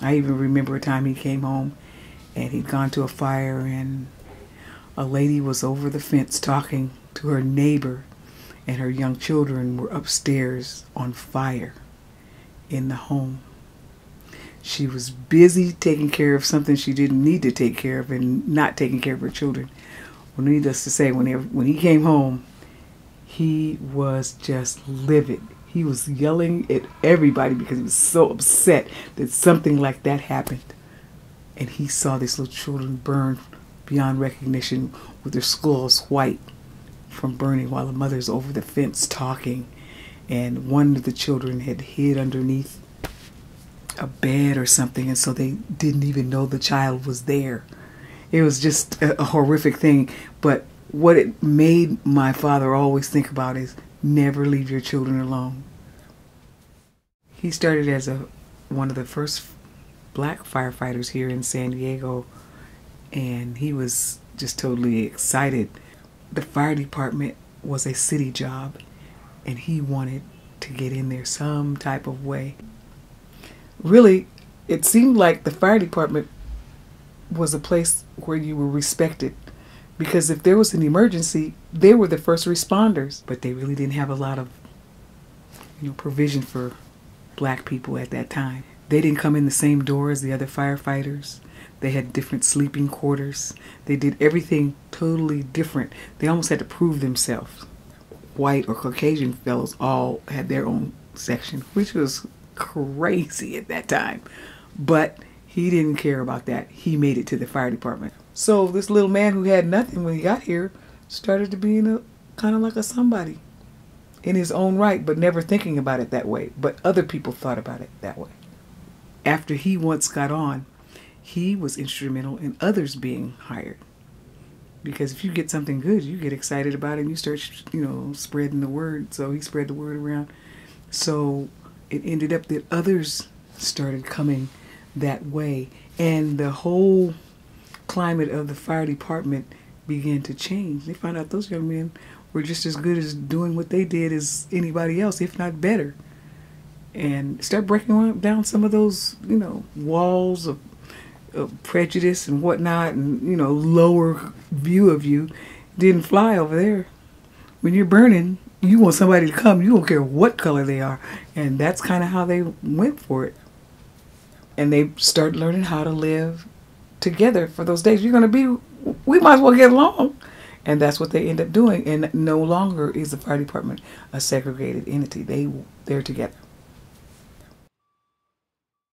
I even remember a time he came home and he'd gone to a fire and a lady was over the fence talking to her neighbor and her young children were upstairs on fire in the home. She was busy taking care of something she didn't need to take care of and not taking care of her children. Well, needless to say, when he came home, he was just livid. He was yelling at everybody because he was so upset that something like that happened. And he saw these little children burn beyond recognition with their skulls white from burning while the mother's over the fence talking. And one of the children had hid underneath a bed or something, and so they didn't even know the child was there. It was just a horrific thing. But what it made my father always think about is never leave your children alone. He started as one of the first black firefighters here in San Diego, and he was just totally excited. The fire department was a city job, and he wanted to get in there some type of way. Really, it seemed like the fire department was a place where you were respected, because if there was an emergency, they were the first responders. But they really didn't have a lot of, provision for black people at that time. They didn't come in the same door as the other firefighters. They had different sleeping quarters. They did everything totally different. They almost had to prove themselves. White or Caucasian fellows all had their own section, which was crazy at that time. But he didn't care about that. He made it to the fire department. So this little man who had nothing when he got here started to be kind of like a somebody in his own right, but never thinking about it that way. But other people thought about it that way. After he once got on, he was instrumental in others being hired. Because if you get something good, you get excited about it and you start, spreading the word. So he spread the word around. So it ended up that others started coming that way. And the whole climate of the fire department began to change. They found out those young men were just as good as doing what they did as anybody else, if not better. And start breaking down some of those, walls of prejudice and whatnot, and lower view of you didn't fly over there. When you're burning, you want somebody to come. You don't care what color they are, and that's kind of how they went for it. And they started learning how to live together for those days. We might as well get along, and that's what they end up doing. And no longer is the fire department a segregated entity. They're together.